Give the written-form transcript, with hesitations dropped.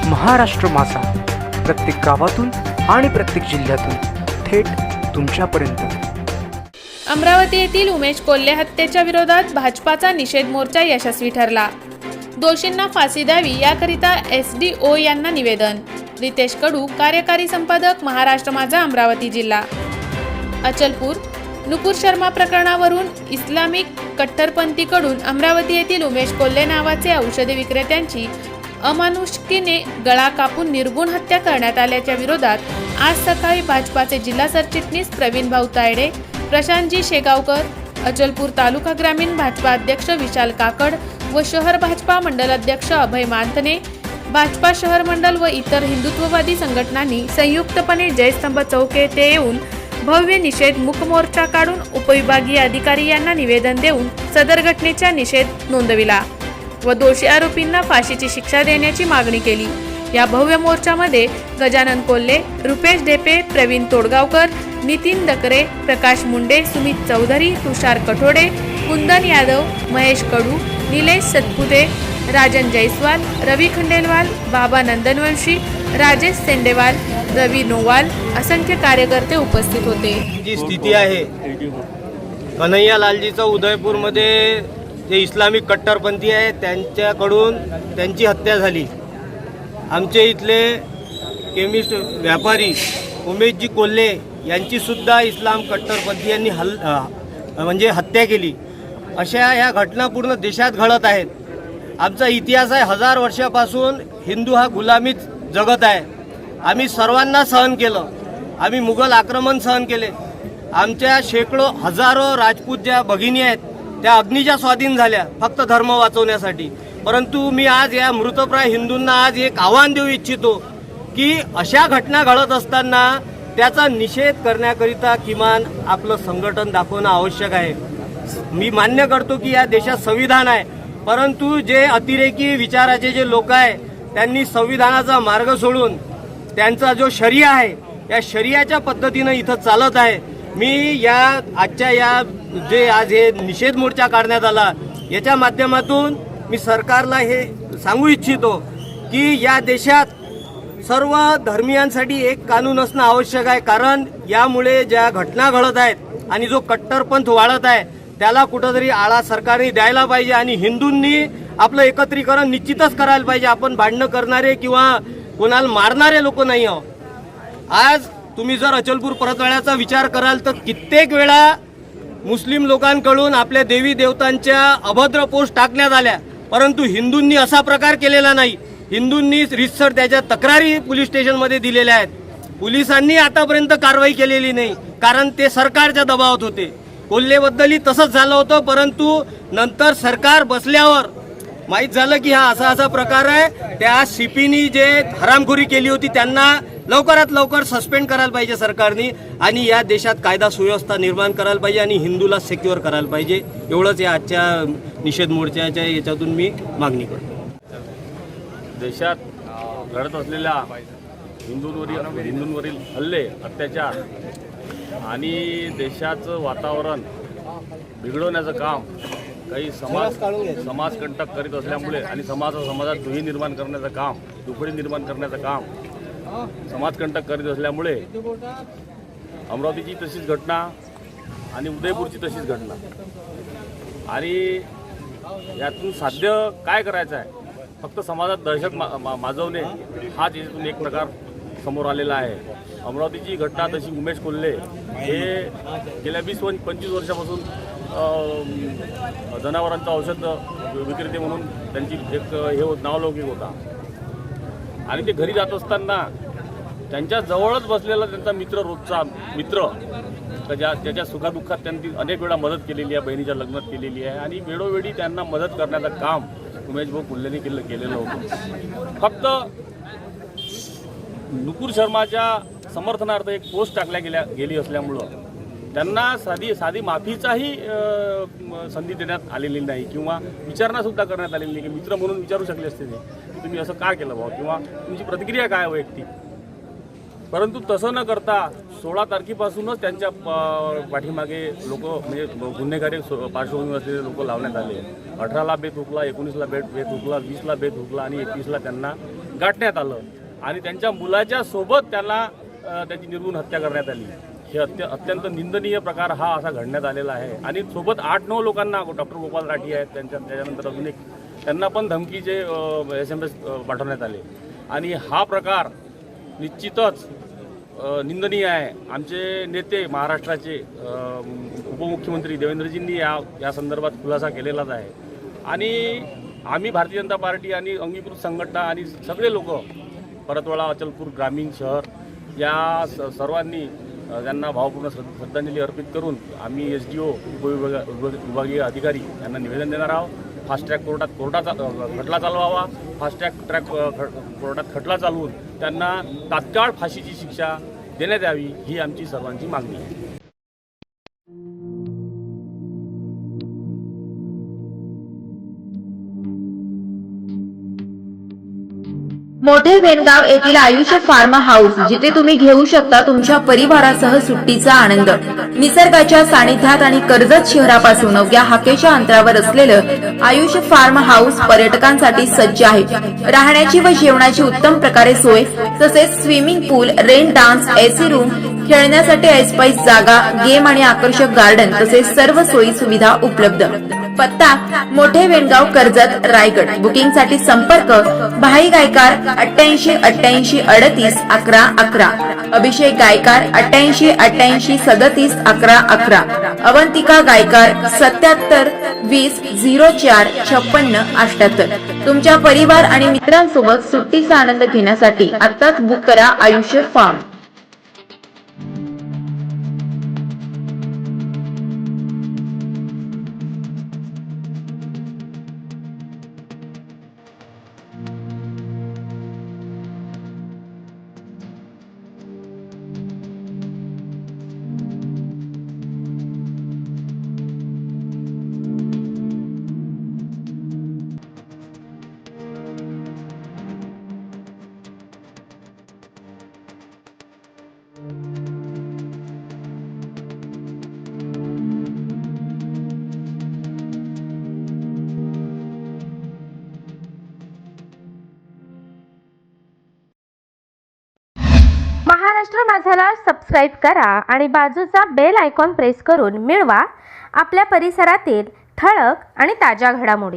महाराष्ट्र माझा, प्रत्येक गावातून आणि प्रत्येक जिल्ह्यातून थेट तुमच्यापर्यंत। अमरावती येथील उमेश कोल्हे हत्येच्या विरोधात भाजपाचा निषेध मोर्चा यशस्वी ठरला। दोषींना फाशी द्यावी याकरिता SDO यांना निवेदन। रितेश कडू, कार्यकारी संपादक, महाराष्ट्र माझा, अमरावती जिल्हा। अचलपूर नुपूर शर्मा प्रकरणावरून इस्लामिक कट्टरपंथीकडून अमरावती येथील उमेश कोल्हे नावाचे औषधी विक्रेत्यांची अमानुषकीने गळा कापून निर्गुण हत्या करण्यात आल्याच्या विरोधात आज सकाळी भाजपाचे जिल्हा सरचिटणीस प्रवीण भाऊ तायडे, प्रशांतजी शेगावकर, अचलपूर तालुका ग्रामीण भाजपा अध्यक्ष विशाल काकड व शहर भाजपा मंडल अध्यक्ष अभय मानथने, भाजपा शहर मंडल व इतर हिंदुत्ववादी संघटनांनी संयुक्तपणे जयस्तंभ चौक येथे येऊन भव्य निषेध मूक मोर्चा काढून उपविभागीय अधिकारी यांना निवेदन देऊन सदर घटनेचा निषेध नोंदविला व दोषी आरोपींना फाशीची शिक्षा देण्याची मागणी केली। या भव्य मोर्चामध्ये गजानन कोल्हे, रुपेश ढेपे, प्रवीण तोडगावकर, नितीन दकरे, प्रकाश मुंडे, सुमित चौधरी, तुषार कठोडे, कुंदन यादव, महेश कडू, निलेश सतपुते, राजन जयस्वाल, रवी खंडेलवाल, बाबा नंदनवंशी, राजेश सेंडेवाल, रवी नोवाल असंख्य कार्यकर्ते उपस्थित होते। जी स्थिती आहे, कन्हैया लालजीचा उदयपूरमध्ये जे इस्लामिक कट्टरपंथी आहे त्यांच्याकडून त्यांची हत्या झाली। आमचे इथले केमिस्ट व्यापारी उमेशजी कोल्हे यांची सुद्धा इस्लाम कट्टरपंथीयांनी म्हणजे हत्या केली। अशा ह्या घटना पूर्ण देशात घडत आहेत। आमचा इतिहास आहे, 1000 वर्षापासून हिंदू हा गुलामीत जगत आहे। आम्ही सर्वांना सहन केलं, आम्ही मुघल आक्रमण सहन केले। आमच्या शेकडो हजारो राजपूत ज्या भगिनी आहेत त्या अग्नीच्या स्वाधीन झाल्या फक्त धर्म वाचवण्यासाठी। परंतु मी आज या मृतप्राय हिंदूंना आज एक आव्हान देऊ इच्छितो की अशा घटना घडत असताना त्याचा निषेध करण्याकरिता किमान आपलं संघटन दाखवणं आवश्यक आहे। मी मान्य करतो की या देशात संविधान आहे, परंतु जे अतिरेकी विचाराचे जे लोक आहे त्यांनी संविधानाचा मार्ग सोडून त्यांचा जो शरिया आहे या शरियाच्या पद्धतीनं इथं चालत आहे। मी या आजच्या या जे आज हे निषेध मोर्चा काढण्यात आला याच्या माध्यमातून मी सरकारला हे सांगू इच्छितो की या देशात सर्व धर्मियांसाठी एक कानून असणं आवश्यक आहे, कारण यामुळे ज्या घटना घडत आहेत आणि जो कट्टरपंथ वाढत आहे त्याला कुठंतरी आळा सरकारने द्यायला पाहिजे आणि हिंदूंनी आपलं एकत्रीकरण निश्चितच करायला पाहिजे। आपण भांडणं करणारे किंवा कोणाला मारणारे लोक नाही आहोत। आज तुम्ही जर अचलपूर परतवाड्याचा विचार कराल तर कित्येक वेळा मुस्लिम लोकांकडून आपल्या देवी देवतांच्या अभद्र पोस्ट टाकण्यात आल्या, परंतु हिंदूंनी असा प्रकार केलेला नाही। हिंदूंनी रितसर त्याच्या तक्रारी पोलीस स्टेशनमध्ये दिलेल्या आहेत। पोलिसांनी आतापर्यंत कारवाई केलेली नाही, कारण ते सरकारच्या दबावात होते। कोल्हेबद्दलही तसंच झालं होतं, परंतु नंतर सरकार बसल्यावर माहीत झालं की हा असा प्रकार आहे। त्या सीपीनी जे हरामखोरी केली होती त्यांना लवकरात लवकर सस्पेंड करायला पाहिजे सरकारने आणि या देशात कायदा सुव्यवस्था निर्माण करायला पाहिजे आणि हिंदूला सिक्युअर करायला पाहिजे। एवढंच या आजच्या निषेध मोर्चाच्या याच्यातून मी मागणी करतो। देशात घडत असलेल्या हिंदूंवरील हल्ले, अत्याचार आणि देशाचं वातावरण बिघडवण्याचं काम काही समाजकंटक करीत असल्यामुळे आणि समाजात दुही निर्माण करण्याचं काम, दुफळी निर्माण करण्याचं काम समाजकंटक करीत असल्यामुळे अमरावतीची तशीच घटना आणि उदयपूरची तशीच घटना आणि यातून साध्य काय करायचं आहे, फक्त समाजात दहशत माजवणे हाच याच्यातून एक प्रकार समोर आलेला आहे। अमरावतीची घटना तशी उमेश कोल्हे हे गेल्या 20-25 वर्षापासून जनावरांचं औषध विक्रेते म्हणून त्यांची एक हे नावलौकिक होता आणि ते घरी जात असताना त्यांच्या जवळच बसलेला त्यांचा रोजचा मित्र त्याच्या सुखादुःखात त्यांनी अनेक वेळा मदत केलेली आहे, बहिणीच्या लग्नात केलेली आहे आणि वेळोवेळी त्यांना मदत करण्याचं काम उमेश भाऊ कोल्हेने केलेलं होतं। फक्त नुपूर शर्माच्या समर्थनार्थ एक पोस्ट टाकल्या गेली असल्यामुळं त्यांना साधी माफीचाही संधी देण्यात आलेली नाही किंवा विचारणा सुद्धा करण्यात आलेली नाही की मित्र म्हणून विचारू शकले असते की तुम्ही असं का केलं भाऊ किंवा तुमची प्रतिक्रिया काय वैयक्तिक। परंतु तसं न करता 16 तारखेपासूनच त्यांच्या पाठीमागे लोक म्हणजे गुन्हेगारी पार्श्वभूमी असलेले लोक लावण्यात आले. 18ला बेत हुकला, 19ला बेत हुकला, 20ला बेत हुकला आणि 21ला त्यांना गाठण्यात आलं आणि त्यांच्या मुलाच्या सोबत त्यांना त्याची निर्घृण हत्या करण्यात आली. हे अत्यंत निंदनीय प्रकार हा असा घडण्यात आलेला आहे. आणि सोबत 8-9 लोकांना, डॉक्टर गोपाल राठी आहेत, त्याच्यानंतर अजून एक त्यांना पण धमकीचे SMS पाठवण्यात आले. आणि हा प्रकार निश्चितच निंदनीय आहे. आमचे नेते महाराष्ट्राचे उपमुख्यमंत्री देवेंद्रजींनी या संदर्भात खुलासा केलेलाच आहे. आणि आम्ही भारतीय जनता पार्टी आणि अंगीकृत संघटना आणि सगळे लोक परतवाडा, अचलपूर ग्रामीण शहर या सर्वांनी त्यांना भावपूर्ण श्रद्धांजली अर्पित करून आम्ही SDO विभागीय अधिकारी यांना निवेदन देणार आहोत. फास्ट ट्रॅक कोर्टाचा खटला चालवावा. फास्ट ट्रॅक कोर्टात खटला चालवून त्यांना तात्काळ फाशीची शिक्षा देण्यात यावी ही आमची सर्वांची मागणी आहे. मोठे वेणगाव येथील आयुष फार्म हाऊस, जिथे तुम्ही घेऊ शकता तुमच्या परिवारासह सुट्टीचा आनंद. निसर्गाच्या सानिध्यात आणि कर्जत शहरापासून अवघ्या हाकेच्या अंतरावर असलेलं आयुष फार्म हाऊस पर्यटकांसाठी सज्ज आहे. राहण्याची व जेवणाची उत्तम प्रकारे सोय, तसेच स्विमिंग पूल, रेन डान्स, AC रूम, खेळण्यासाठी ऐसपैस जागा, गेम आणि आकर्षक गार्डन तसेच सर्व सोयी सुविधा उपलब्ध. पत्ता मोठे वेणगाव, कर्जत, रायगड. बुकिंग साठी संपर्क भाई गायकार 88 88 38 11 11, अभिषेक गायकार 88 88 37 11 11, अवंतिका गायकार 77 20 04 56 78. तुमच्या परिवार आणि मित्रांसोबत सुट्टीचा आनंद घेण्यासाठी आताच बुक करा आयुष्य फार्म. महाराष्ट्र माझाला सबस्क्राईब करा आणि बाजूचा बेल आयकॉन प्रेस करून मिळवा आपल्या परिसरातील ठळक आणि ताज्या घडामोडी.